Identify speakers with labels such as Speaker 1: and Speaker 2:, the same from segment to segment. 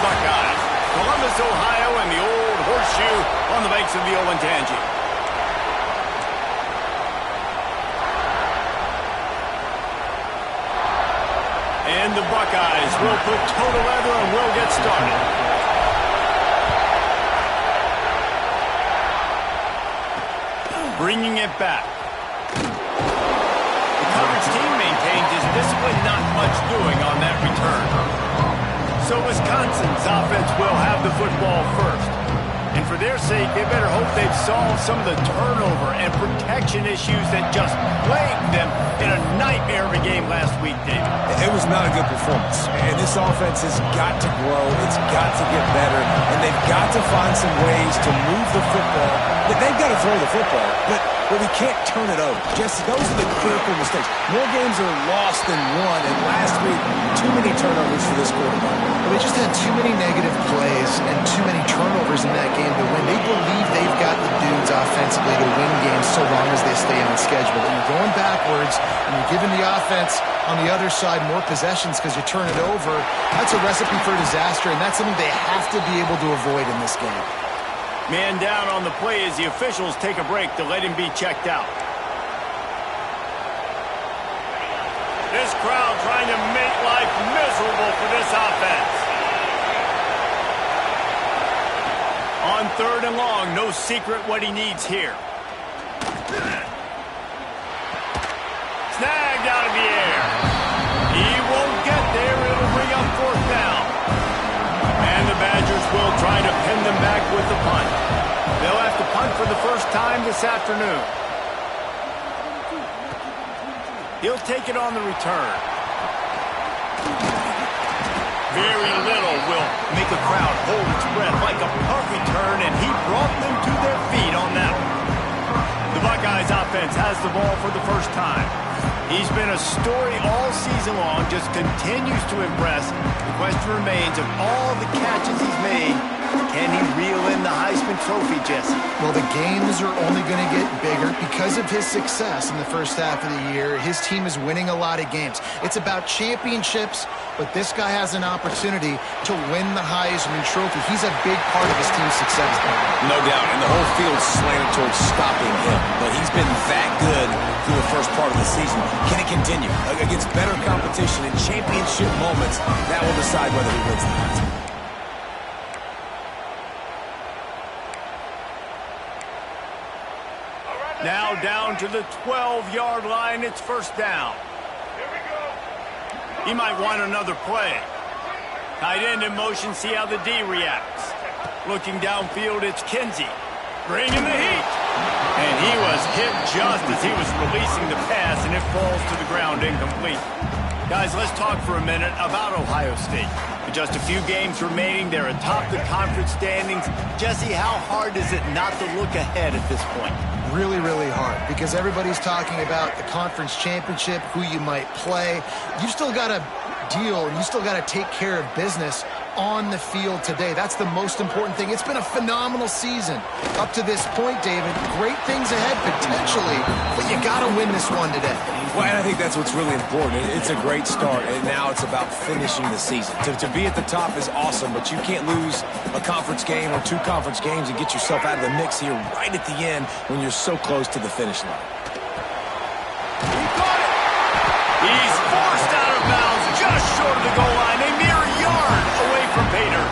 Speaker 1: Buckeyes. Columbus, Ohio, and the old horseshoe on the banks of the Olentangy. And the Buckeyes will put toe to leather and will get started. Bringing it back. The coverage team maintains his discipline, not much doing on that return. So Wisconsin's offense will have the football first. And for their sake, they better hope they've solved some of the turnover and protection issues that just plagued them in a nightmare of a game last week, David.
Speaker 2: It was not a good performance. And this offense has got to grow. It's got to get better. And they've got to find some ways to move the football. They've got to throw the football, but we can't turn it over. Jesse, those are the critical mistakes. More games are lost than won, and last week, too many turnovers for this quarterback.
Speaker 3: Well, they just had too many negative plays and too many turnovers in that game to win. They believe they've got the dudes offensively to win games so long as they stay on schedule. But you're going backwards, and you're giving the offense on the other side more possessions because you turn it over. That's a recipe for disaster, and that's something they have to be able to avoid in this game.
Speaker 1: Man down on the play as the officials take a break to let him be checked out. This crowd trying to make life miserable for this offense. On 3rd and long, no secret what he needs here. Snagged out of the air. He won't get there. It'll bring up 4th down. And the Badgers will try to pin them back with the punt. They'll have to punt for the first time this afternoon. He'll take it on the return. Very little will make a crowd hold its breath like a punt return, and he brought them to their feet on that one. The Buckeyes offense has the ball for the first time. He's been a story all season long, just continues to impress. The question remains, of all the catches he's made, can he reel in the Heisman Trophy, Jesse?
Speaker 3: Well, the games are only going to get bigger because of his success in the first half of the year. His team is winning a lot of games. It's about championships, but this guy has an opportunity to win the Heisman Trophy. He's a big part of his team's success.
Speaker 2: No doubt, and the whole field's slanted towards stopping him. But he's been that good through the first part of the season. Can it continue? Against better competition in championship moments, that will decide whether he wins the Heisman.
Speaker 1: Now down to the 12-yard line. It's 1st down. He might want another play. Tight end in motion, see how the D reacts. Looking downfield, it's Kinsey. Bringing the heat. And he was hit just as he was releasing the pass, and it falls to the ground incomplete. Guys, let's talk for a minute about Ohio State. With just a few games remaining, they're atop the conference standings. Jesse, how hard is it not to look ahead at this point?
Speaker 3: Really, really hard because everybody's talking about the conference championship, who you might play. You still got to deal and you still got to take care of business on the field today. That's the most important thing. It's been a phenomenal season up to this point, David. Great things ahead potentially, but you got to win this one today.
Speaker 2: Well, and I think that's what's really important. It's a great start, and now it's about finishing the season. To be at the top is awesome, but you can't lose a conference game or 2 conference games and get yourself out of the mix here right at the end when you're so close to the finish line.
Speaker 1: He caught it! He's forced out of bounds just short of the goal line, a mere yard away from Pater.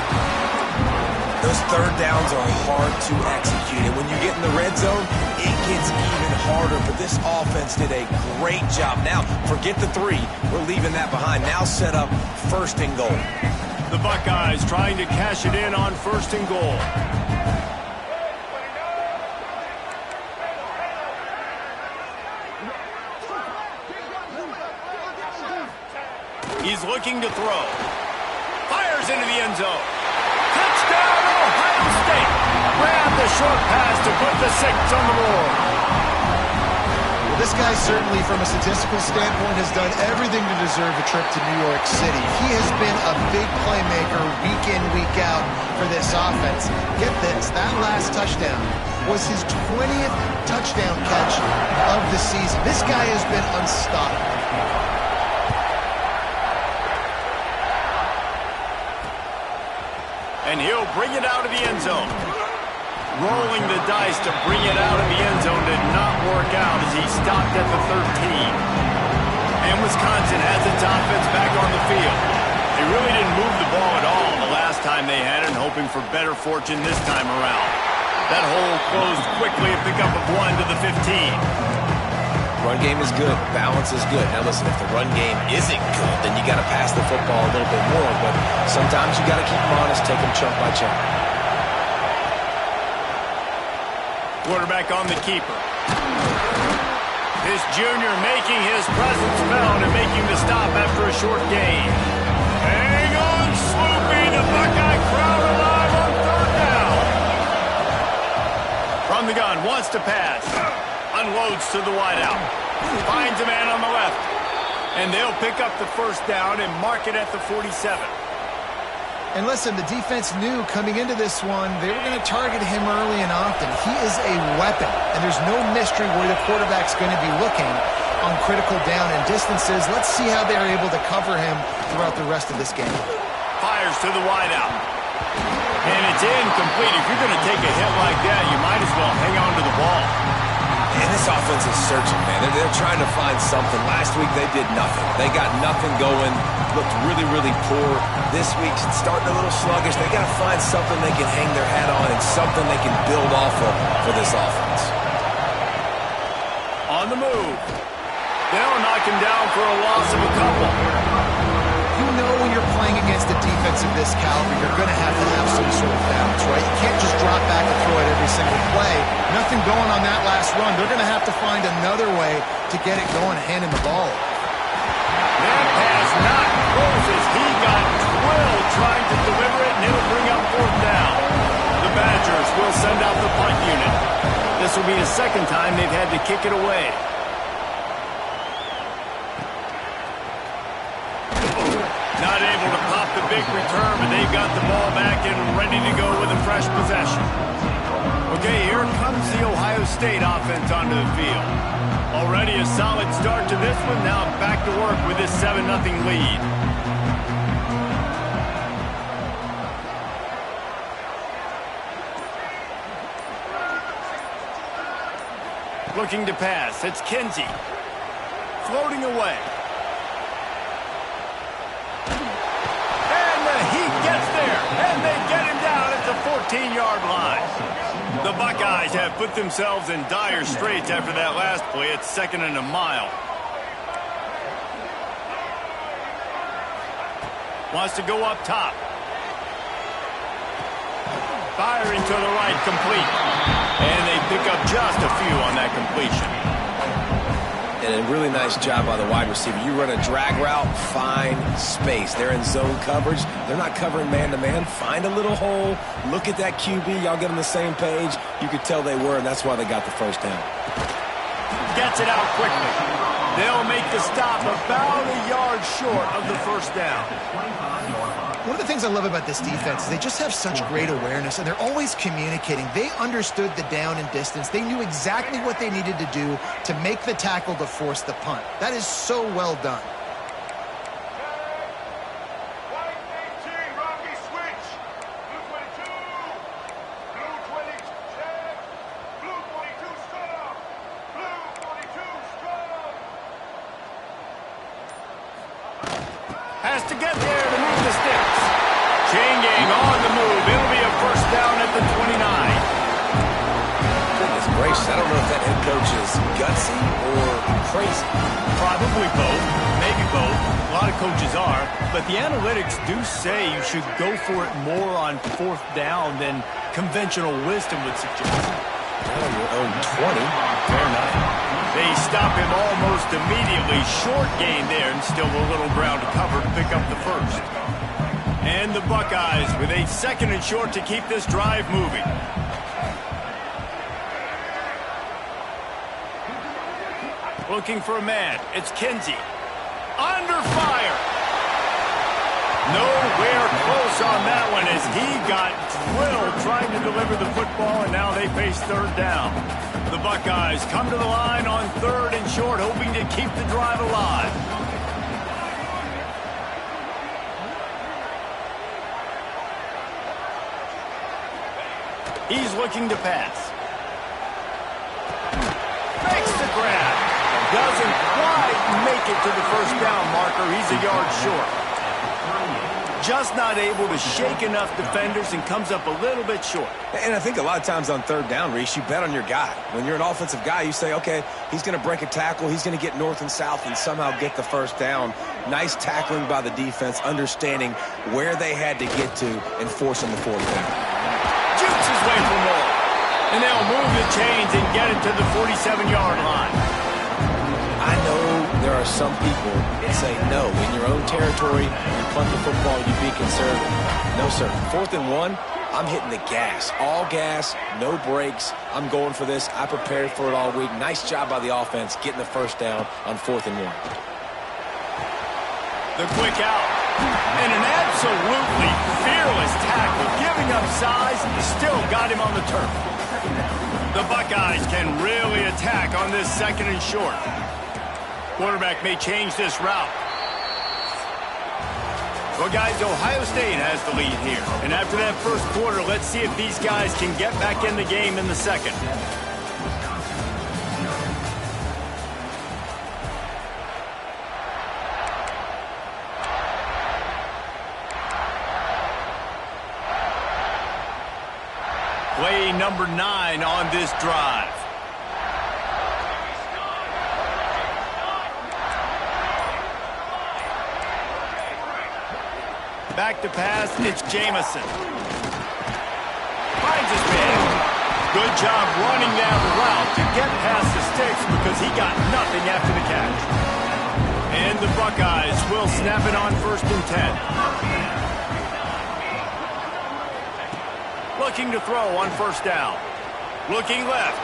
Speaker 2: Those 3rd downs are hard to execute, and when you get in the red zone, it gets even harder. But this offense did a great job. Now, forget the 3. We're leaving that behind. Now set up 1st and goal.
Speaker 1: The Buckeyes trying to cash it in on 1st and goal. He's looking to throw. Fires into the end zone. Touchdown, Ohio State. Grab the short pass to put the 6 on the board.
Speaker 3: Well, this guy certainly, from a statistical standpoint, has done everything to deserve a trip to New York City. He has been a big playmaker week in, week out for this offense. Get this, that last touchdown was his 20th touchdown catch of the season. This guy has been unstoppable.
Speaker 1: And he'll bring it out of the end zone. Rolling the dice to bring it out of the end zone did not work out as he stopped at the 13. And Wisconsin has its offense back on the field. They really didn't move the ball at all the last time they had it, hoping for better fortune this time around. That hole closed quickly, a pickup of 1 to the 15.
Speaker 2: Run game is good. Balance is good. Now listen, if the run game isn't good, then you got to pass the football a little bit more. But sometimes you got to keep them honest, take them chunk by chunk.
Speaker 1: Quarterback on the keeper. This junior making his presence felt and making the stop after a short gain. Hang on, Sloopy. The Buckeye crowd alive on third down. From the gun, wants to pass. Unloads to the wideout. Finds a man on the left. And they'll pick up the first down and mark it at the 47.
Speaker 3: And listen, the defense knew coming into this one, they were going to target him early and often. He is a weapon, and there's no mystery where the quarterback's going to be looking on critical down and distances. Let's see how they're able to cover him throughout the rest of this game.
Speaker 1: Fires to the wideout. And it's incomplete. If you're going to take a hit like that, you might as well hang on to the ball.
Speaker 2: And this offense is searching, man. They're trying to find something. Last week, they did nothing. They got nothing going. Looked really, really poor. This week's starting a little sluggish. They got to find something they can hang their hat on and something they can build off of for this offense.
Speaker 1: On the move. They'll knock him down for a loss of a couple.
Speaker 3: You know when you're playing against a defense of this caliber, you're going to have some sort of balance, right? You can't just drop back and throw it every single play. Nothing going on that last run. They're going to have to find another way to get it going, handing the ball.
Speaker 1: That pass not close as he got drilled trying to deliver it, and it'll bring up fourth down. The Badgers will send out the punt unit. This will be the second time they've had to kick it away. Not able to pop the big return, but they've got the ball back and ready to go with a fresh possession. Okay, here comes the Ohio State offense onto the field. Already a solid start to this one. Now back to work with this 7-0 lead. Looking to pass. It's Kinsey. Floating away. He gets there, and they get him down at the 14-yard line. The Buckeyes have put themselves in dire straits after that last play. It's 2nd and a mile. Wants to go up top. Firing to the right, complete. And they pick up just a few on that completion.
Speaker 2: And a really nice job by the wide receiver. You run a drag route, find space. They're in zone coverage. They're not covering man-to-man. Find a little hole. Look at that QB. Y'all get on the same page. You could tell they were, and that's why they got the first down.
Speaker 1: Gets it out quickly. They'll make the stop about a yard short of the first down.
Speaker 3: One of the things I love about this defense is they just have such great awareness, and they're always communicating. They understood the down and distance. They knew exactly what they needed to do to make the tackle to force the punt. That is so well done.
Speaker 1: Has to get there to move the sticks. Chain gang on the move. It'll be a first down at the 29.
Speaker 2: Goodness gracious, I don't know if that head coach is gutsy or crazy.
Speaker 1: Probably both. Maybe both. A lot of coaches are. But the analytics do say you should go for it more on fourth down than conventional wisdom would suggest.
Speaker 2: Not on your own 20.
Speaker 1: Fair enough. They stop him almost immediately. Short gain there, and still a little ground to cover to pick up the first. And the Buckeyes with a 2nd and short to keep this drive moving. Looking for a man. It's Kinsey. Under fire. Nowhere close on that one as he got drilled trying to deliver the football, and now they face third down. The Buckeyes come to the line on 3rd and short, hoping to keep the drive alive. He's looking to pass. Makes the grab. Doesn't quite make it to the first down marker. He's a yard short. Just not able to shake enough defenders and comes up a little bit short.
Speaker 2: And I think a lot of times on third down, Reese, you bet on your guy. When you're an offensive guy, you say, okay, he's going to break a tackle, he's going to get north and south and somehow get the first down. Nice tackling by the defense, understanding where they had to get to and forcing the fourth down.
Speaker 1: Jukes his way for more. And they'll move the chains and get it to the 47-yard line.
Speaker 2: I know there are some people that say, no, in your own territory, you punt the football, you be conservative. No, sir. 4th and 1, I'm hitting the gas. All gas, no brakes. I'm going for this. I prepared for it all week. Nice job by the offense getting the first down on 4th and 1.
Speaker 1: The quick out. And an absolutely fearless tackle. Giving up size, still got him on the turf. The Buckeyes can really attack on this 2nd and short. Quarterback may change this route. Well, guys, Ohio State has the lead here. And after that first quarter, let's see if these guys can get back in the game in the second. Play number 9 on this drive. Back to pass, it's Jamison. Finds his man. Good job running down the route to get past the sticks because he got nothing after the catch. And the Buckeyes will snap it on 1st and 10. Looking to throw on 1st down. Looking left.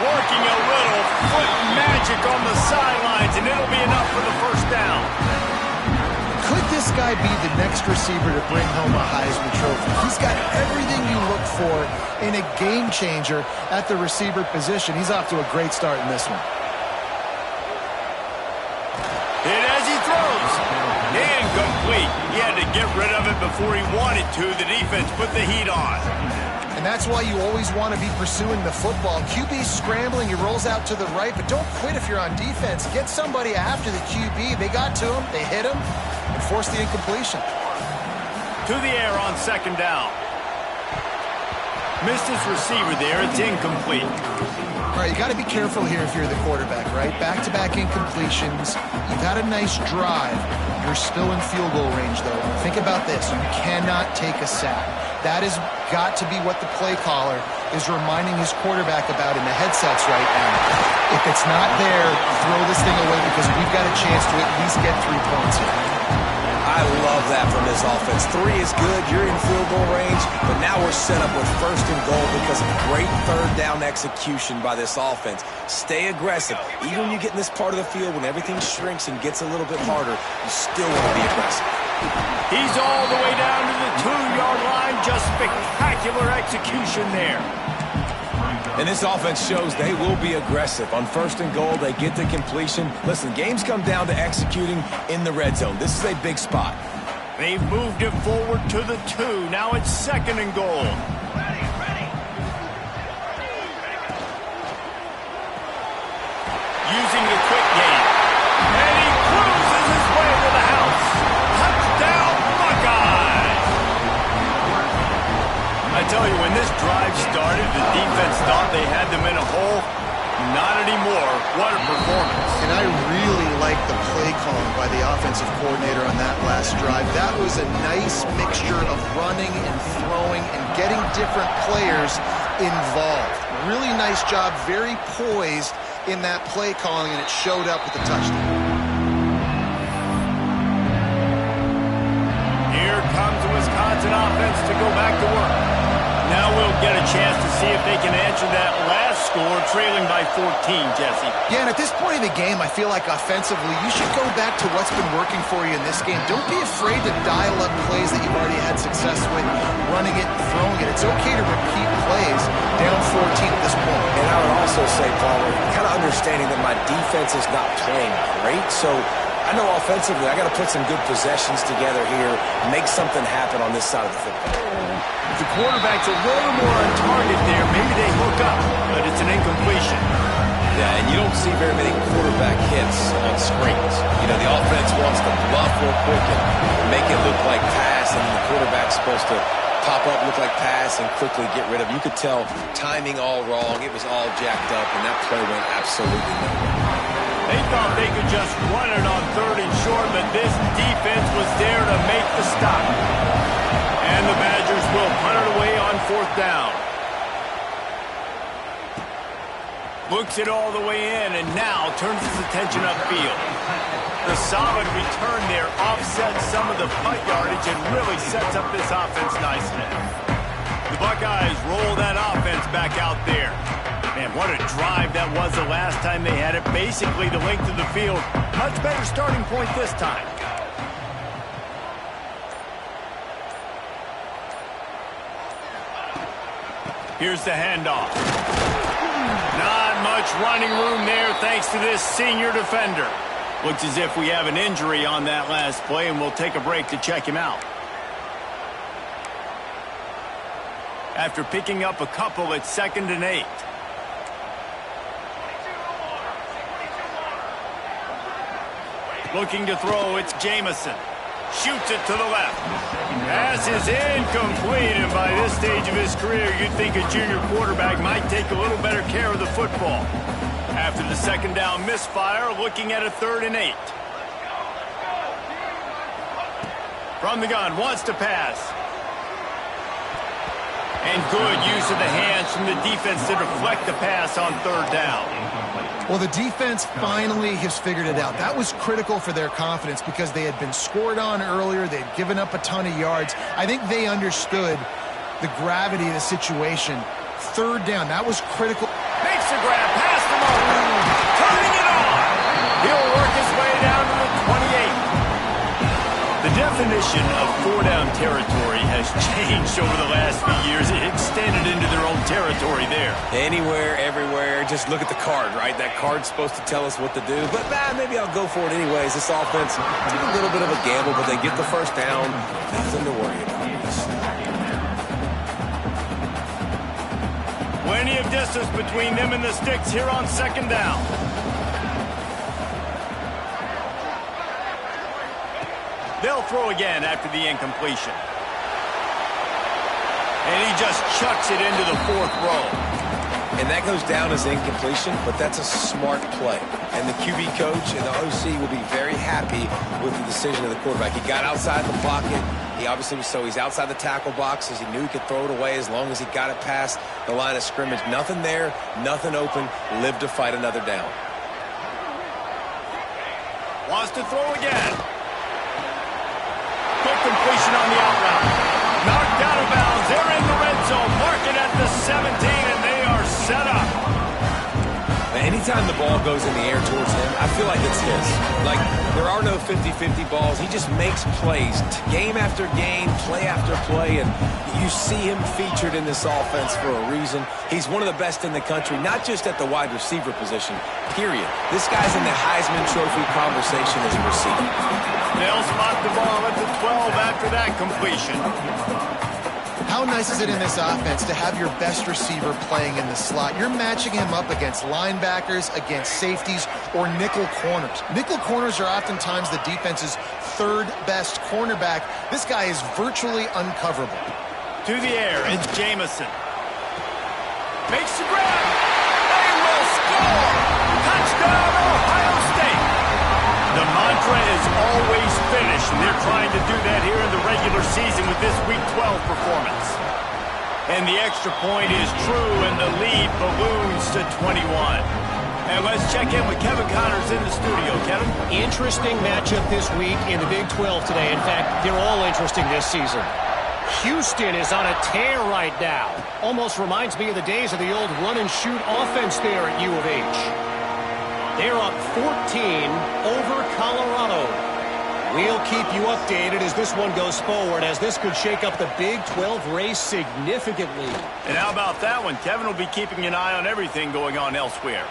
Speaker 1: Working a little foot magic on the sidelines, and it'll be enough for the 1st down.
Speaker 3: Could this guy be the next receiver to bring home a Heisman Trophy? He's got everything you look for in a game changer at the receiver position. He's off to a great start in this one.
Speaker 1: Hit as he throws. Incomplete. He had to get rid of it before he wanted to. The defense put the heat on.
Speaker 3: And that's why you always want to be pursuing the football. QB's scrambling, he rolls out to the right, but don't quit if you're on defense. Get somebody after the QB. They got to him, they hit him, and forced the incompletion.
Speaker 1: To the air on 2nd down. Missed his receiver there, it's incomplete.
Speaker 3: All right, you got to be careful here if you're the quarterback, right? Back-to-back incompletions. You've had a nice drive. You're still in field goal range, though. Think about this. You cannot take a sack. That has got to be what the play caller is reminding his quarterback about in the headsets right now. If it's not there, throw this thing away because we've got a chance to at least get 3 points here.
Speaker 2: I love that from this offense. 3 is good. You're in field goal range, but now we're set up with 1st and goal because of great 3rd down execution by this offense. Stay aggressive. Even when you get in this part of the field, when everything shrinks and gets a little bit harder, you still want to be aggressive.
Speaker 1: He's all the way down to the 2-yard line. Just spectacular execution there.
Speaker 2: And this offense shows they will be aggressive. On 1st and goal, they get the completion. Listen, games come down to executing in the red zone. This is a big spot.
Speaker 1: They've moved it forward to the 2. Now it's 2nd and goal. Using the quick game. And he cruises his way to the house. Touchdown, Buckeyes! I tell you, when this drive started, the defense thought they had them in a hole. Not anymore. What a performance.
Speaker 3: And I really like the play calling by the offensive coordinator on that last drive. That was a nice mixture of running and throwing and getting different players involved. Really nice job, very poised in that play calling, and it showed up with the touchdown.
Speaker 1: Here comes the Wisconsin offense to go back to work. Now we'll get a chance to see if they can answer that last score, trailing by 14, Jesse.
Speaker 3: Yeah, and at this point of the game, I feel like offensively, you should go back to what's been working for you in this game. Don't be afraid to dial up plays that you've already had success with, running it and throwing it. It's okay to repeat plays down 14 at this point.
Speaker 2: And I would also say, Paul, kind of understanding that my defense is not playing great, so I know offensively I got to put some good possessions together here, make something happen on this side of the football.
Speaker 1: If the quarterback's a little more on target there, maybe they hook up, but it's an incompletion.
Speaker 2: Yeah, and you don't see very many quarterback hits on screens. You know, the offense wants to bluff real quick and make it look like pass, and the quarterback's supposed to pop up, look like pass, and quickly get rid of it. You could tell timing all wrong. It was all jacked up, and that play went absolutely nowhere.
Speaker 1: They thought they could just run it on 3rd and short, but this defense was there to make the stop. And the Badgers will punt it away on 4th down. Looks it all the way in, and now turns his attention upfield. The solid return there offsets some of the punt yardage and really sets up this offense nicely. The Buckeyes roll that offense back out there. Man, what a drive that was the last time they had it. Basically the length of the field. Much better starting point this time. Here's the handoff. Not much running room there thanks to this senior defender. Looks as if we have an injury on that last play, and we'll take a break to check him out. After picking up a couple, it's 2nd and 8. Looking to throw, it's Jamison. Shoots it to the left. Pass is incomplete, and by this stage of his career, you'd think a junior quarterback might take a little better care of the football. After the 2nd down misfire, looking at a 3rd and 8. From the gun, wants to pass. And good use of the hands from the defense to deflect the pass on 3rd down.
Speaker 3: Well, the defense finally has figured it out. That was critical for their confidence because they had been scored on earlier. They had given up a ton of yards. I think they understood the gravity of the situation. 3rd down, that was critical.
Speaker 1: Makes the grab, pass them over. Turning it on. He'll work his way down to the 28. The definition of 4-down territory has changed over the last few years. It extended into their own territory there.
Speaker 2: Anywhere, everywhere, just look at the card, right? That card's supposed to tell us what to do, but maybe I'll go for it anyways. This offense took a little bit of a gamble, but they get the 1st down. Nothing to worry about.
Speaker 1: Plenty of distance between them and the sticks here on 2nd down. They'll throw again after the incompletion. And he just chucks it into the 4th row.
Speaker 2: And that goes down as incompletion, but that's a smart play. And the QB coach and the OC will be very happy with the decision of the quarterback. He got outside the pocket. He obviously was he's outside the tackle boxes. He knew he could throw it away as long as he got it past the line of scrimmage. Nothing there, nothing open. Live to fight another down.
Speaker 1: Wants to throw again. Quick completion on the out route. Knocked out of bounds. They're in the red zone. Mark it at the 17, and they are set up.
Speaker 2: Anytime the ball goes in the air towards him, I feel like it's his. Like, there are no 50-50 balls. He just makes plays game after game, play after play, and you see him featured in this offense for a reason. He's one of the best in the country, not just at the wide receiver position, period. This guy's in the Heisman Trophy conversation as a receiver.
Speaker 1: They'll spot the ball at the 12 after that completion.
Speaker 3: How nice is it in this offense to have your best receiver playing in the slot? You're matching him up against linebackers, against safeties, or nickel corners. Nickel corners are oftentimes the defense's 3rd best cornerback. This guy is virtually uncoverable.
Speaker 1: To the air, it's Jamison. Makes the grab. They will score. Touchdown, Ohio State. The mantra is always finish, and they're trying to do that here in the regular season with this Week 12 performance. And the extra point is true, and the lead balloons to 21. And let's check in with Kevin Connors in the studio. Kevin?
Speaker 4: Interesting matchup this week in the Big 12 today. In fact, they're all interesting this season. Houston is on a tear right now. Almost reminds me of the days of the old run-and-shoot offense there at U of H. They're up 14 over Colorado. We'll keep you updated as this one goes forward, as this could shake up the Big 12 race significantly.
Speaker 1: And how about that one? Kevin will be keeping an eye on everything going on elsewhere.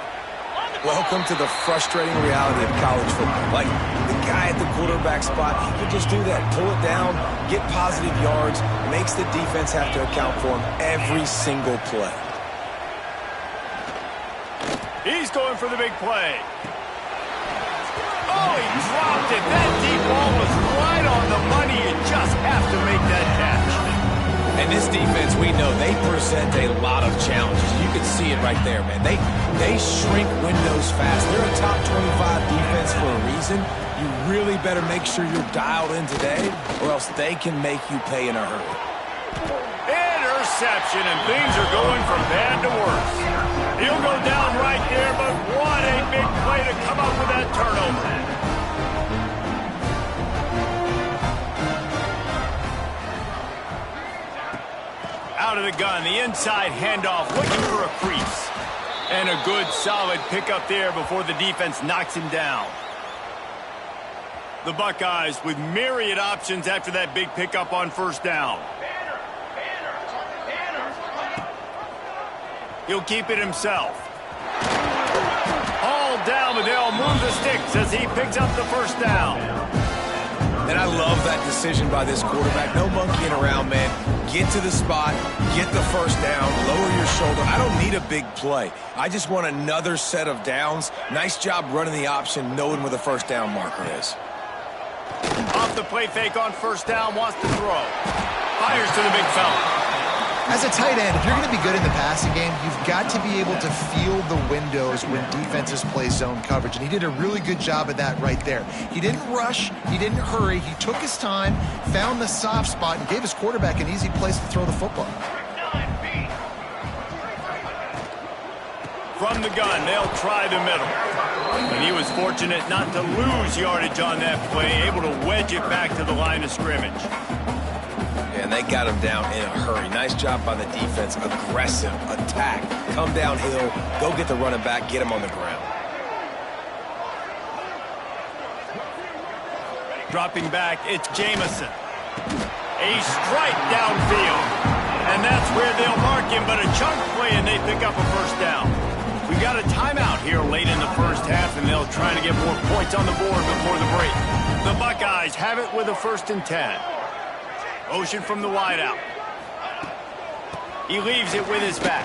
Speaker 2: Welcome to the frustrating reality of college football. Like, the guy at the quarterback spot, he can just do that. Pull it down, get positive yards, makes the defense have to account for him every single play.
Speaker 1: He's going for the big play. Oh, he dropped it. That deep ball was right on the money. You just have to make that catch.
Speaker 2: And this defense, we know, they present a lot of challenges. You can see it right there, man. They shrink windows fast. They're a top 25 defense for a reason. You really better make sure you're dialed in today, or else they can make you pay in a hurry.
Speaker 1: Interception, and things are going from bad to worse. He'll go down right there, but what a big play to come up with that turnover. Out of the gun, the inside handoff, looking for a crease. And a good, solid pickup there before the defense knocks him down. The Buckeyes with myriad options after that big pickup on first down. He'll keep it himself. All down, but they'll move the sticks as he picks up the first down.
Speaker 2: And I love that decision by this quarterback. No monkeying around, man. Get to the spot, get the first down, lower your shoulder. I don't need a big play. I just want another set of downs. Nice job running the option, knowing where the first down marker is.
Speaker 1: Off the play fake on first down, wants to throw. Fires to the big fella.
Speaker 3: As a tight end, if you're going to be good in the passing game, you've got to be able to feel the windows when defenses play zone coverage. And he did a really good job of that right there. He didn't rush. He didn't hurry. He took his time, found the soft spot, and gave his quarterback an easy place to throw the football.
Speaker 1: From the gun, they'll try the middle. And he was fortunate not to lose yardage on that play, able to wedge it back to the line of scrimmage.
Speaker 2: And they got him down in a hurry. Nice job by the defense. Aggressive attack. Come downhill. Go get the running back. Get him on the ground.
Speaker 1: Dropping back, it's Jamison. A strike downfield. And that's where they'll mark him, but a chunk play, and they pick up a first down. We've got a timeout here late in the first half, and they'll try to get more points on the board before the break. The Buckeyes have it with a 1st and 10. Motion from the wideout. He leaves it with his back.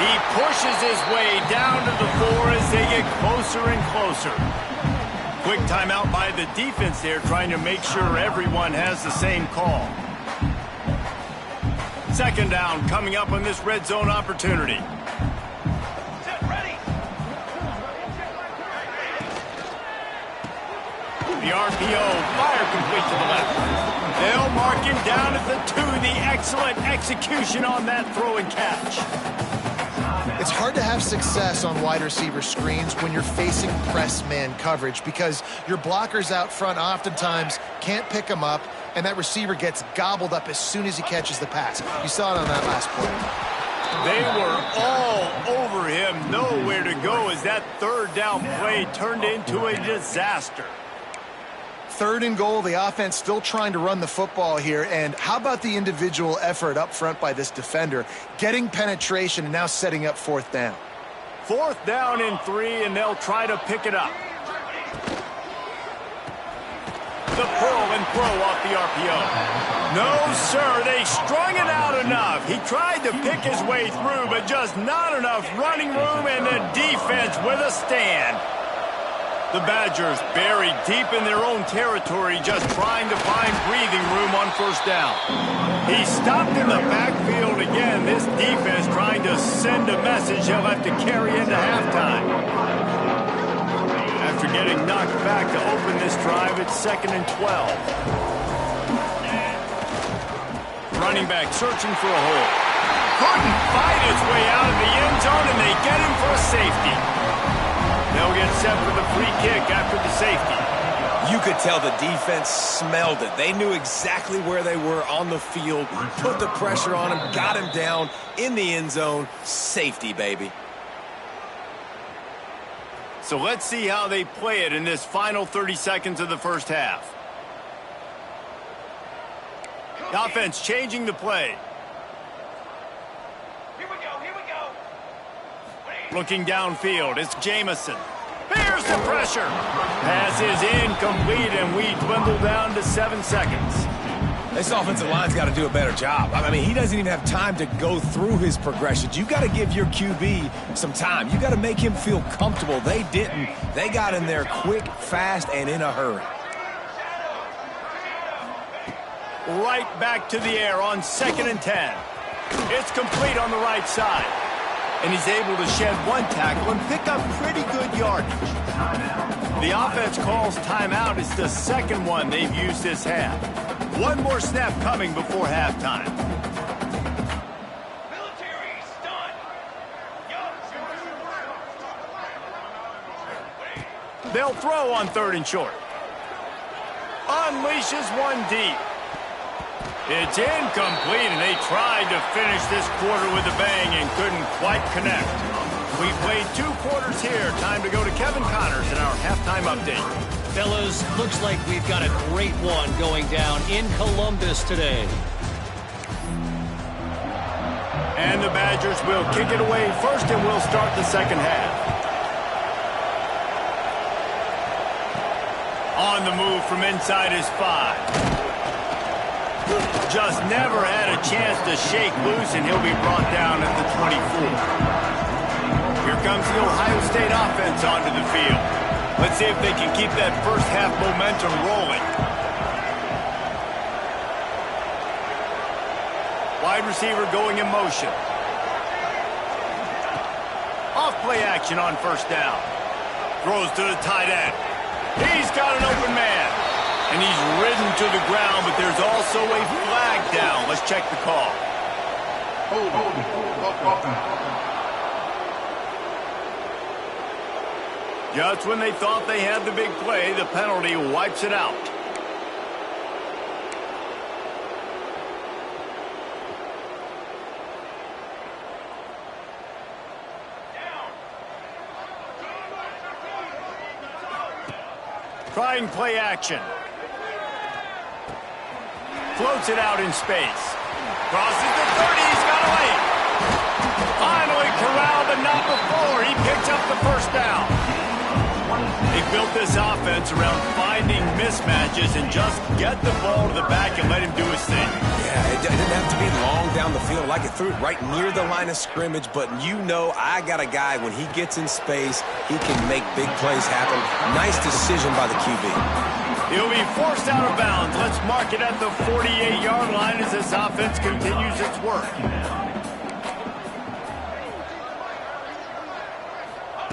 Speaker 1: He pushes his way down to the 4 as they get closer and closer. Quick timeout by the defense there, trying to make sure everyone has the same call. 2nd down coming up on this red zone opportunity. The RPO, fire complete to the left. They'll mark him down at the 2. The excellent execution on that throw and catch.
Speaker 3: It's hard to have success on wide receiver screens when you're facing press man coverage because your blockers out front oftentimes can't pick them up, and that receiver gets gobbled up as soon as he catches the pass. You saw it on that last play.
Speaker 1: They were all over him, nowhere to go as that 3rd down play turned into a disaster.
Speaker 3: 3rd and goal, the offense still trying to run the football here, and how about the individual effort up front by this defender, getting penetration and now setting up 4th down.
Speaker 1: 4th down and 3, and they'll try to pick it up. The pull and throw off the RPO. No, sir, they strung it out enough. He tried to pick his way through, but just not enough running room, and the defense with a stand. The Badgers buried deep in their own territory, just trying to find breathing room on first down. He stopped in the backfield again. This defense trying to send a message he'll have to carry into halftime. After getting knocked back to open this drive, it's 2nd and 12. Running back searching for a hole. Couldn't fight his way out of the end zone, and they get him for a safety. They'll get set for the free kick after the safety.
Speaker 2: You could tell the defense smelled it. They knew exactly where they were on the field, put the pressure on him, got him down in the end zone. Safety, baby.
Speaker 1: So let's see how they play it in this final 30 seconds of the first half. The offense changing the play. Looking downfield, it's Jamison. Here's the pressure. Pass is incomplete, and we dwindle down to 7 seconds.
Speaker 2: This offensive line's got to do a better job. I mean, he doesn't even have time to go through his progressions. You got to give your QB some time. You got to make him feel comfortable. They didn't. They got in there quick, fast, and in a hurry.
Speaker 1: Right back to the air on 2nd and 10. It's complete on the right side. And he's able to shed one tackle and pick up pretty good yardage. The offense calls timeout. It's the second one they've used this half. One more snap coming before halftime.
Speaker 5: Military stun.
Speaker 1: They'll throw on 3rd and short. Unleashes one deep. It's incomplete, and they tried to finish this quarter with a bang and couldn't quite connect. We played 2 quarters here. Time to go to Kevin Connors in our halftime update.
Speaker 4: Fellas, looks like we've got a great one going down in Columbus today.
Speaker 1: And the Badgers will kick it away first, and we'll start the second half. On the move from inside his 5. Just never had a chance to shake loose, and he'll be brought down at the 24. Here comes the Ohio State offense onto the field. Let's see if they can keep that first half momentum rolling. Wide receiver going in motion. Off play action on 1st down. Throws to the tight end. He's got an open man. And he's ridden to the ground, but there's also a flag down. Let's check the call. Just when they thought they had the big play, the penalty wipes it out. Trying play action. Floats it out in space. Crosses the 30. He's got away. Finally corralled, but not before. He picks up the 1st down. They built this offense around finding mismatches and just get the ball to the back and let him do his thing.
Speaker 2: Yeah, it didn't have to be long down the field. Like it threw it right near the line of scrimmage, but you know I got a guy, when he gets in space, he can make big plays happen. Nice decision by the QB.
Speaker 1: He'll be forced out of bounds. Let's mark it at the 48-yard line as this offense continues its work.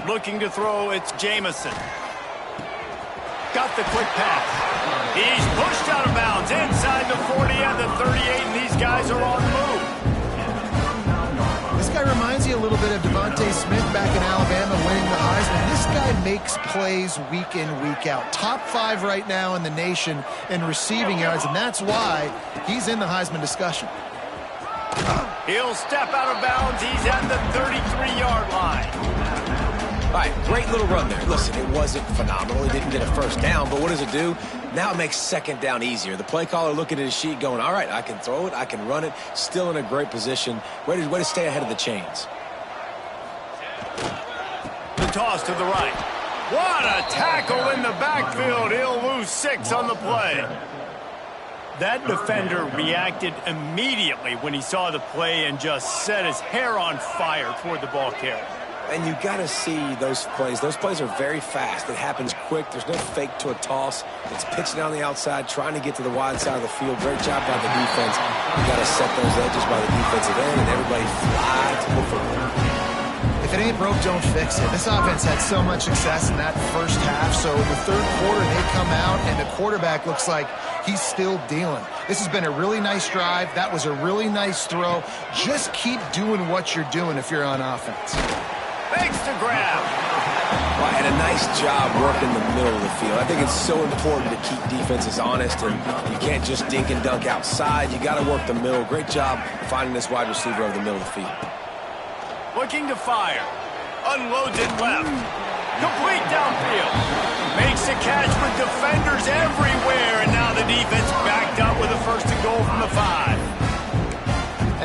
Speaker 1: Looking to throw, it's Jamison. Got the quick pass. He's pushed out of bounds inside the 40 and the 38, and these guys are on the move.
Speaker 3: This guy reminds you a little bit of Devontae Smith back in Alabama winning the Heisman. This guy makes plays week in, week out. Top 5 right now in the nation in receiving yards, and that's why he's in the Heisman discussion.
Speaker 1: He'll step out of bounds. He's at the 33-yard line.
Speaker 2: All right, great little run there. Listen, it wasn't phenomenal. He didn't get a 1st down, but what does it do? Now it makes 2nd down easier. The play caller looking at his sheet going, all right, I can throw it, I can run it, still in a great position. Way to stay ahead of the chains.
Speaker 1: The toss to the right. What a tackle in the backfield. He'll lose 6 on the play. That defender reacted immediately when he saw the play and just set his hair on fire toward the ball carrier.
Speaker 2: And you got to see those plays. Those plays are very fast. It happens quick. There's no fake to a toss. It's pitching down the outside, trying to get to the wide side of the field. Great job by the defense. You got to set those edges by the defensive end, and everybody fly to the football.
Speaker 3: If it ain't broke, don't fix it. This offense had so much success in that 1st half, so in the 3rd quarter, they come out, and the quarterback looks like he's still dealing. This has been a really nice drive. That was a really nice throw. Just keep doing what you're doing if you're on offense.
Speaker 1: Thanks to grab.
Speaker 2: Well, and a nice job working the middle of the field. I think it's so important to keep defenses honest, and you can't just dink and dunk outside. You got to work the middle. Great job finding this wide receiver over the middle of the field.
Speaker 1: Looking to fire. Unloads it left. Complete downfield. Makes a catch with defenders everywhere, and now the defense backed up with a 1st and goal from the 5.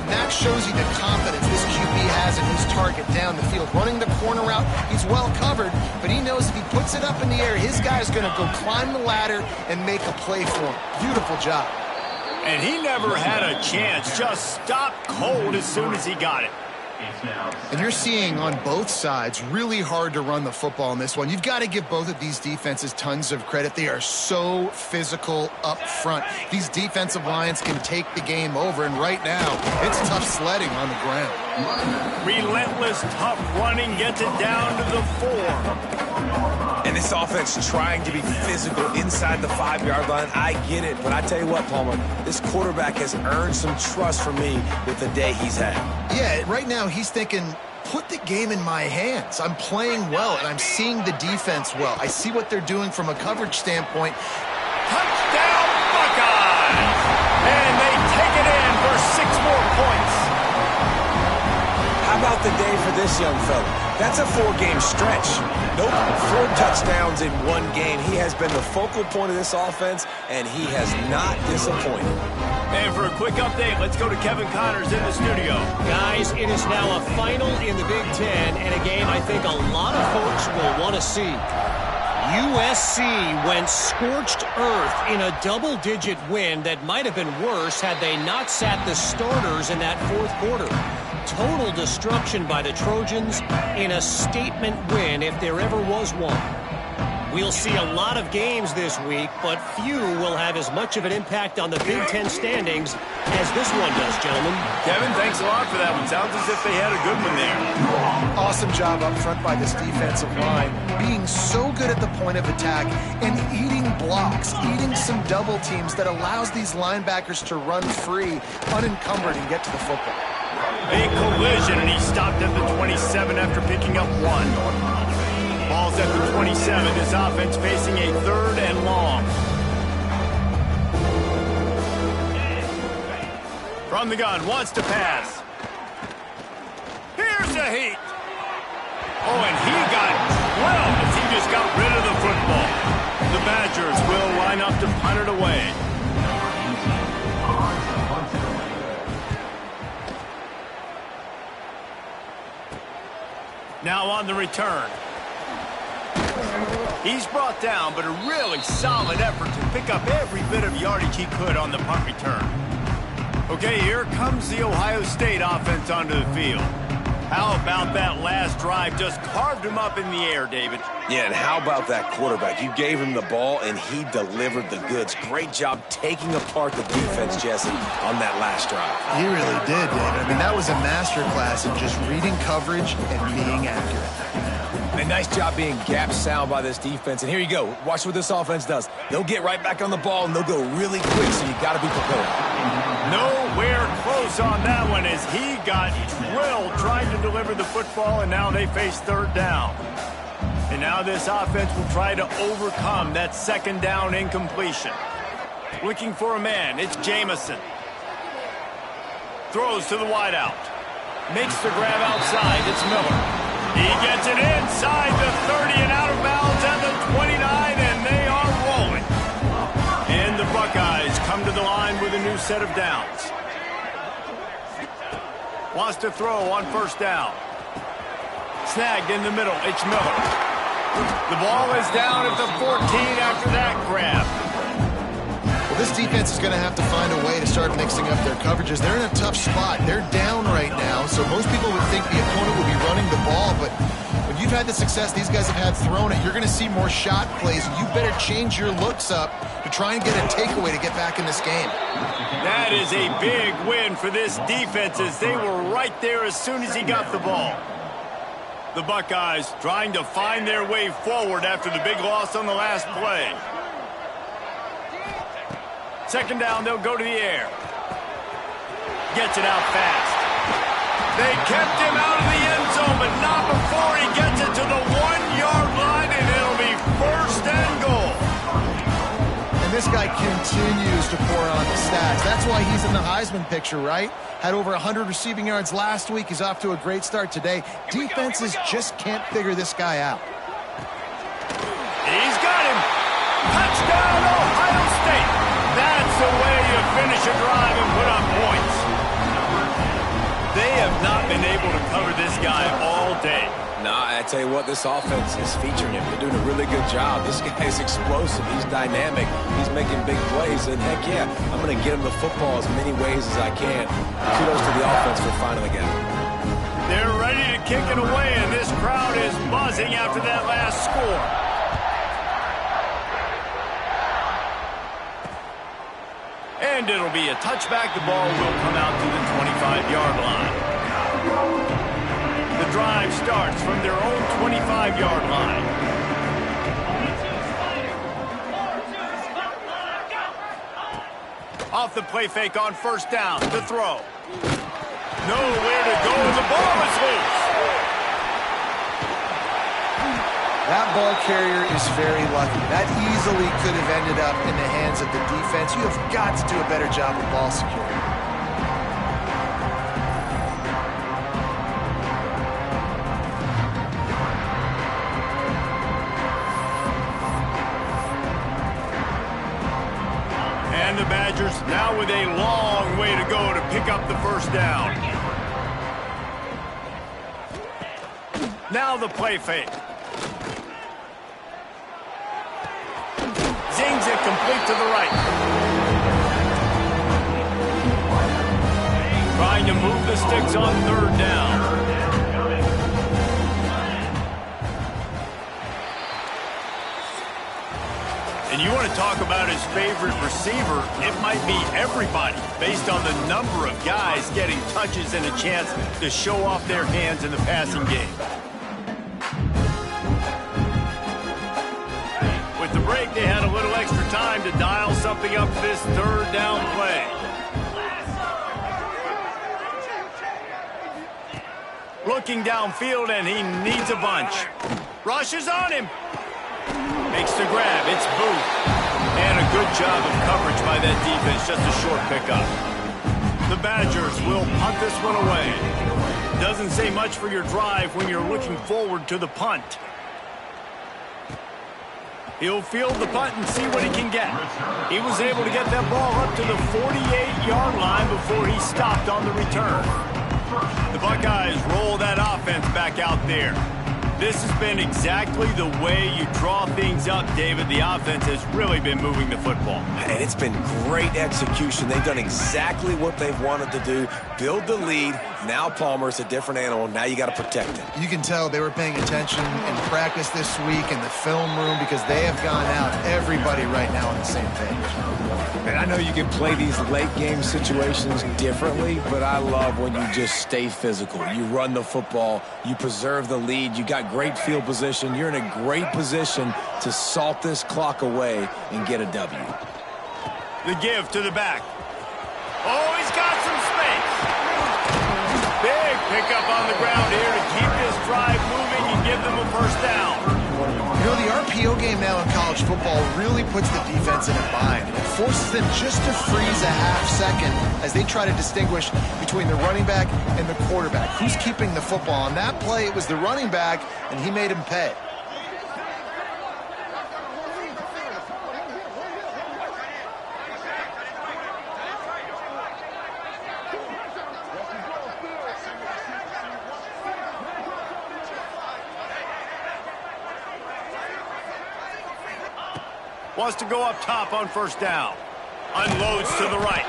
Speaker 3: And that shows you the confidence this QB has has a his target down the field. Running the corner route, he's well covered, but he knows if he puts it up in the air, his guy's going to go climb the ladder and make a play for him. Beautiful job.
Speaker 1: And he never had a chance, just stopped cold as soon as he got it.
Speaker 3: And you're seeing on both sides really hard to run the football in this one. You've got to give both of these defenses tons of credit. They are so physical up front. These defensive lines can take the game over, and right now it's tough sledding on the ground.
Speaker 1: Relentless, tough running gets it down to the 4.
Speaker 2: And this offense trying to be physical inside the 5-yard line. I get it, but I tell you what, Palmer, this quarterback has earned some trust from me with the day he's had.
Speaker 3: Yeah, right now he's thinking, put the game in my hands. I'm playing well, and I'm seeing the defense well. I see what they're doing from a coverage standpoint.
Speaker 1: Touchdown, Buckeyes! And they take it in for 6 more points.
Speaker 2: How about the day for this young fella? That's a 4-game stretch. Nope, 4 touchdowns in 1 game. He has been the focal point of this offense, and he has not disappointed.
Speaker 1: And for a quick update, let's go to Kevin Connors in the studio.
Speaker 4: Guys, it is now a final in the Big Ten, and a game I think a lot of folks will want to see. USC went scorched earth in a double-digit win that might have been worse had they not sat the starters in that 4th quarter. Total destruction by the Trojans in a statement win if there ever was one. We'll see a lot of games this week, but few will have as much of an impact on the Big Ten standings as this one does, gentlemen.
Speaker 1: Kevin, thanks a lot for that one. Sounds as if they had a good one there.
Speaker 3: Awesome job up front by this defensive line, being so good at the point of attack and eating blocks, eating some double teams that allows these linebackers to run free, unencumbered, and get to the football.
Speaker 1: A collision, and he stopped at the 27 after picking up 1. Ball's at the 27. This offense facing a 3rd and long. From the gun, wants to pass. Here's a heat. Oh, and he got 12 as he just got rid of the football. The Badgers will line up to punt it away. Now on the return. He's brought down, but a really solid effort to pick up every bit of yardage he could on the punt return. Okay, here comes the Ohio State offense onto the field. How about that last drive? Just carved him up in the air, David.
Speaker 2: Yeah, and how about that quarterback? You gave him the ball, and he delivered the goods. Great job taking apart the defense, Jesse, on that last drive.
Speaker 3: He really did, David. I mean, that was a masterclass in just reading coverage and being accurate.
Speaker 2: And nice job being gap sound by this defense. And here you go. Watch what this offense does. They'll get right back on the ball, and they'll go really quick, so you got to be prepared.
Speaker 1: Nowhere close on that one as he got drilled trying to deliver the football, and now they face 3rd down. And now this offense will try to overcome that 2nd down incompletion. Looking for a man, it's Jamison. Throws to the wideout. Makes the grab outside, it's Miller. He gets it inside the 30 and out of bounds at the 29, and they are rolling. And the Buckeyes come to the line with a new set of downs. Wants to throw on 1st down. Snagged in the middle, it's Miller. The ball is down at the 14 after that grab.
Speaker 3: Well, this defense is going to have to find a way to start mixing up their coverages. They're in a tough spot. They're down right now, so most people would think the opponent would be running the ball, but when you've had the success these guys have had throwing it, you're going to see more shot plays, and you better change your looks up to try and get a takeaway to get back in this game.
Speaker 1: That is a big win for this defense as they were right there as soon as he got the ball. The Buckeyes trying to find their way forward after the big loss on the last play. 2nd down, they'll go to the air. Gets it out fast. They kept him out of the end zone, but not before he gets it to the 1-yard line, and it'll be 1st and goal.
Speaker 3: And this guy continues to pour on the stats. That's why he's in the Heisman picture, right? Had over 100 receiving yards last week. He's off to a great start today. Defenses just can't figure this guy out.
Speaker 1: He's got him. Touchdown, Ohio State. That's the way you finish a drive and put up points. They have not been able to cover this guy all day.
Speaker 2: Nah, I tell you what, this offense is featuring him. They're doing a really good job. This guy's explosive. He's dynamic. He's making big plays. And heck yeah, I'm going to get him the football as many ways as I can. Kudos to the offense for finding the gap.
Speaker 1: They're ready to kick it away, and this crowd is buzzing after that last score. And it'll be a touchback. The ball will come out to the 25-yard line. The drive starts from their own 25-yard line. Off the play fake on first down. The throw. Nowhere to go, and the ball is loose.
Speaker 3: That ball carrier is very lucky. That easily could have ended up in the hands of the defense. You have got to do a better job with ball security.
Speaker 1: And the Badgers now with a long way to go to pick up the first down. Now the play fake. Zings it complete to the right. Trying to move the sticks on third down. And you want to talk about his favorite receiver, it might be everybody, based on the number of guys getting touches and a chance to show off their hands in the passing game. With the break, they had a little extra time to dial something up for this third down play. Looking downfield, and he needs a bunch. Rushes on him. Makes the grab. It's Booth. And a good job of coverage by that defense. Just a short pickup. The Badgers will punt this one away. Doesn't say much for your drive when you're looking forward to the punt. He'll field the punt and see what he can get. He was able to get that ball up to the 48-yard line before he stopped on the return. The Buckeyes roll that offense back out there. This has been exactly the way you draw things up, David. The offense has really been moving the football.
Speaker 2: And it's been great execution. They've done exactly what they've wanted to do. Build the lead. Now Palmer's a different animal. Now you got to protect him.
Speaker 3: You can tell they were paying attention in practice this week in the film room because they have gone out, everybody right now on the same page.
Speaker 2: And I know you can play these late game situations differently, but I love when you just stay physical. You run the football, you preserve the lead, you got great field position. You're in a great position to salt this clock away and get a W.
Speaker 1: The give to the back. Oh, he's got some space. Big pickup on the ground here to keep this drive moving and give them a first down.
Speaker 3: You know, the RPO game now in college football really puts the defense in a bind. It forces them just to freeze a half second as they try to distinguish between the running back and the quarterback. Who's keeping the football? On that play, it was the running back, and he made him pay.
Speaker 1: Wants to go up top on first down. Unloads to the right.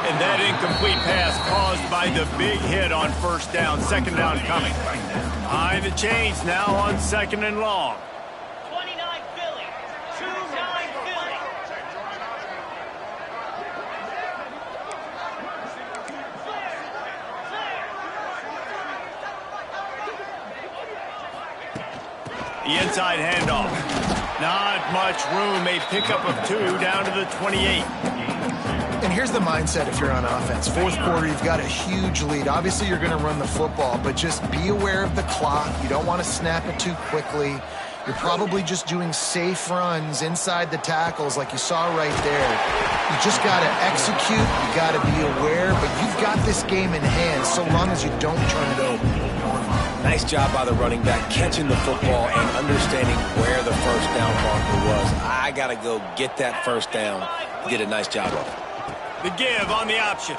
Speaker 1: And that incomplete pass caused by the big hit on first down. Second down coming. Behind the chains now on second and long.
Speaker 5: 29 Philly. 29 Philly.
Speaker 1: The inside handoff. Not much room. A pickup of 2 down to the 28.
Speaker 3: And here's the mindset if you're on offense. Fourth quarter, you've got a huge lead. Obviously, you're going to run the football, but just be aware of the clock. You don't want to snap it too quickly. You're probably just doing safe runs inside the tackles like you saw right there. You just got to execute. You got to be aware, but you've got this game in hand so long as you don't turn it over.
Speaker 2: Nice job by the running back catching the football and understanding where the first down marker was. I got to go get that first down. He did a nice job of it.
Speaker 1: The give on the option.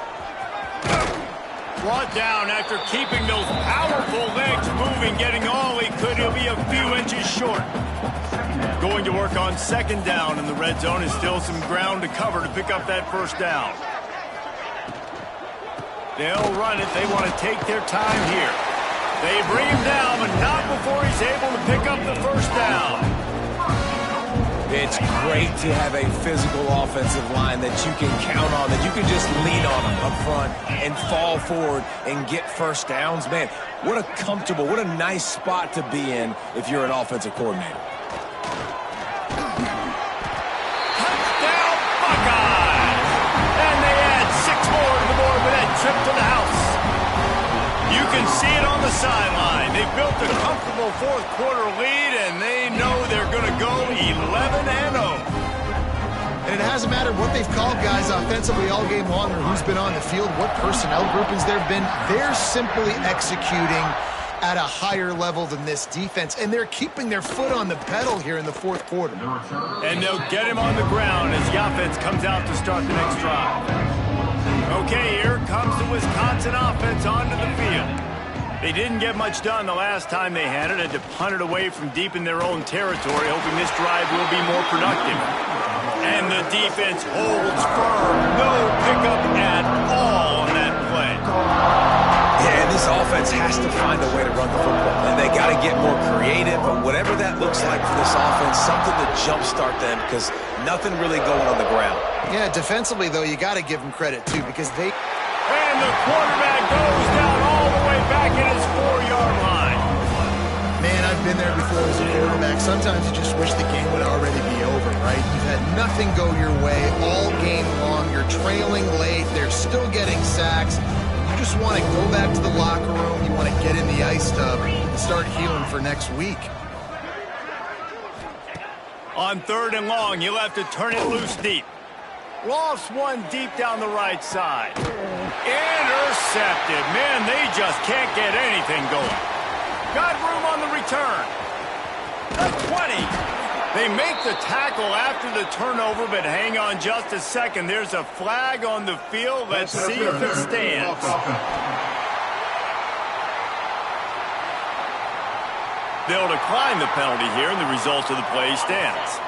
Speaker 1: Brought down after keeping those powerful legs moving, getting all he could. He'll be a few inches short. Going to work on second down in the red zone. Is still some ground to cover to pick up that first down. They'll run it. They want to take their time here. They bring him down, but not before he's able to pick up the first down.
Speaker 2: It's great to have a physical offensive line that you can count on, that you can just lean on them up front and fall forward and get first downs. Man, what a comfortable, what a nice spot to be in if you're an offensive coordinator.
Speaker 1: Touchdown, Buckeyes! And they add 6 more to the board with that trip to the house. You can see it on the sideline. They built a comfortable fourth quarter lead, and they know they're going to go 11-0.
Speaker 3: And it hasn't mattered what they've called guys offensively all game long or who's been on the field, what personnel groupings there have been. They're simply executing at a higher level than this defense, and they're keeping their foot on the pedal here in the fourth quarter.
Speaker 1: And they'll get him on the ground as the offense comes out to start the next drive. Okay, here comes the Wisconsin offense onto the field. They didn't get much done the last time they had it. Had to punt it away from deep in their own territory, hoping this drive will be more productive. And the defense holds firm. No pickup at all on that play.
Speaker 2: Yeah, this offense has to find a way to run the football. And they got to get more creative, but whatever that looks like for this offense, something to jumpstart them because nothing really going on the ground.
Speaker 3: Yeah, defensively, though, you got to give them credit, too, because they...
Speaker 1: And the quarterback goes down all the way back at his 4-yard line.
Speaker 3: Man, I've been there before as a quarterback. Sometimes you just wish the game would already be over, right? You've had nothing go your way all game long. You're trailing late. They're still getting sacks. You just want to go back to the locker room. You want to get in the ice tub and start healing for next week.
Speaker 1: On 3rd and long, he'll have to turn it loose deep. Lofts one deep down the right side. Intercepted. Man, they just can't get anything going. Got room on the return. The 20. They make the tackle after the turnover, but hang on just a second. There's a flag on the field. Let's see if it stands. They'll decline the penalty here, and the result of the play stands.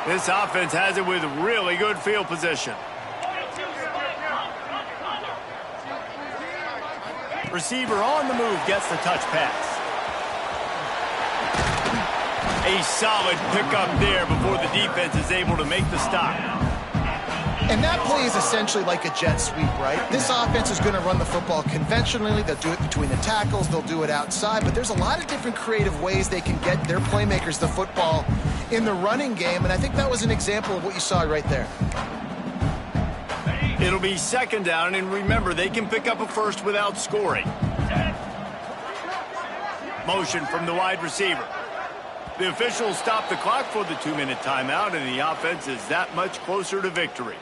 Speaker 1: This offense has it with really good field position. Receiver on the move gets the touch pass. A solid pickup there before the defense is able to make the stop.
Speaker 3: And that play is essentially like a jet sweep, right? This offense is going to run the football conventionally. They'll do it between the tackles. They'll do it outside. But there's a lot of different creative ways they can get their playmakers the football in the running game. And I think that was an example of what you saw right there.
Speaker 1: It'll be 2nd down. And remember, they can pick up a first without scoring. Motion from the wide receiver. The officials stop the clock for the 2-minute timeout, and the offense is that much closer to victory.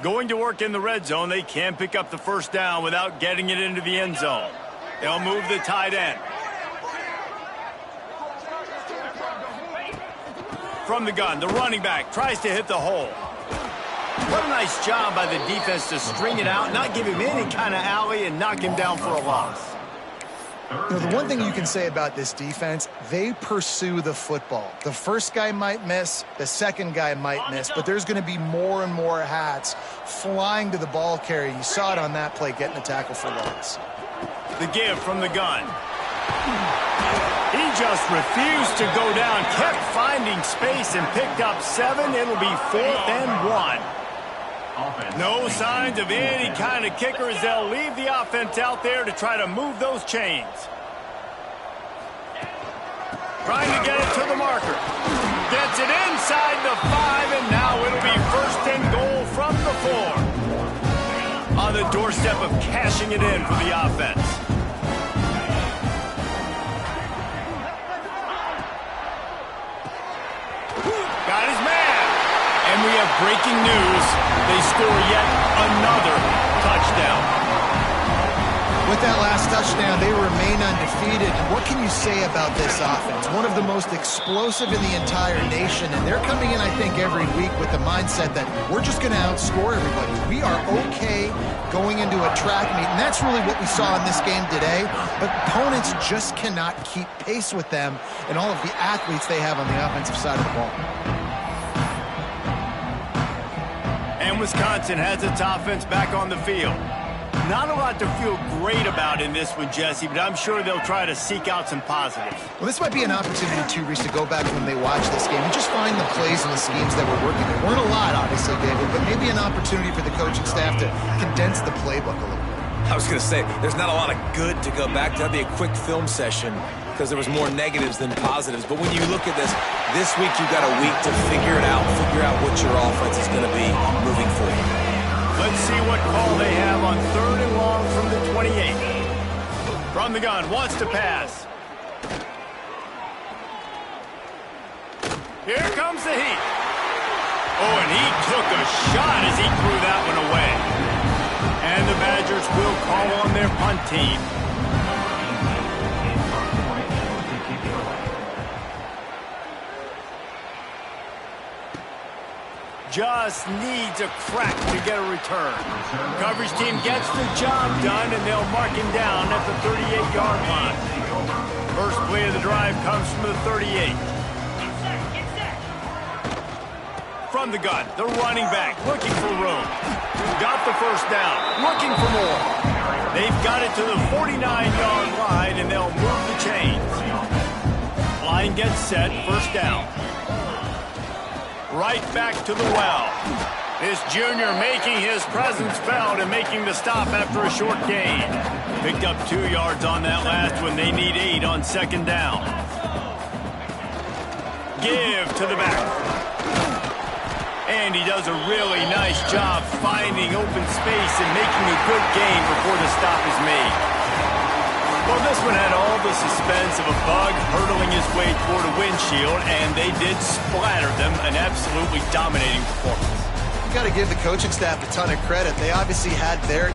Speaker 1: Going to work in the red zone, they can pick up the first down without getting it into the end zone. They'll move the tight end. From the gun, the running back tries to hit the hole. What a nice job by the defense to string it out, not give him any kind of alley, and knock him down for a loss.
Speaker 3: You know, the one thing you can say about this defense, they pursue the football. The first guy might miss, the second guy might miss, but there's going to be more and more hats flying to the ball carrier. You saw it on that play, getting the tackle for loss.
Speaker 1: The give from the gun. He just refused to go down, kept finding space and picked up 7. It'll be 4th and 1. No signs of any kind of kickers. They'll leave the offense out there to try to move those chains. Trying to get it to the marker. Gets it inside the 5, and now it'll be 1st and goal from the 4. On the doorstep of cashing it in for the offense. Got his man. And we have breaking news. They score yet another touchdown.
Speaker 3: With that last touchdown, they remain undefeated. And what can you say about this offense? One of the most explosive in the entire nation, and they're coming in, I think, every week with the mindset that we're just going to outscore everybody. We are okay going into a track meet, and that's really what we saw in this game today. But opponents just cannot keep pace with them and all of the athletes they have on the offensive side of the ball.
Speaker 1: And Wisconsin has its offense back on the field. Not a lot to feel great about in this one, Jesse, but I'm sure they'll try to seek out some positives.
Speaker 3: Well, this might be an opportunity, too, Reese, to go back when they watch this game and just find the plays and the schemes that were working. There weren't a lot, obviously, David, but maybe an opportunity for the coaching staff to condense the playbook a little bit.
Speaker 2: I was going to say, there's not a lot of good to go back to. That'd be a quick film session because there was more negatives than positives. But when you look at this week you've got a week to figure it out, figure out what your offense is going to be moving forward.
Speaker 1: Let's see what call they have on 3rd and long from the 28. From the gun, wants to pass. Here comes the heat. Oh, and he took a shot as he threw that one away. And the Badgers will call on their punt team. Just needs a crack to get a return. Coverage team gets the job done, and they'll mark him down at the 38-yard line. First play of the drive comes from the 38. From the gun, the running back looking for room. Got the first down, looking for more. They've got it to the 49-yard line, and they'll move the chains. Line gets set, first down. Right back to the well. This junior making his presence felt and making the stop after a short gain. Picked up 2 yards on that last one. They need 8 on second down. Give to the back. And he does a really nice job finding open space and making a good gain before the stop is made. Well, this one had all the suspense of a bug hurtling his way toward a windshield, and they did splatter them. An absolutely dominating performance.
Speaker 3: You got to give the coaching staff a ton of credit. They obviously had their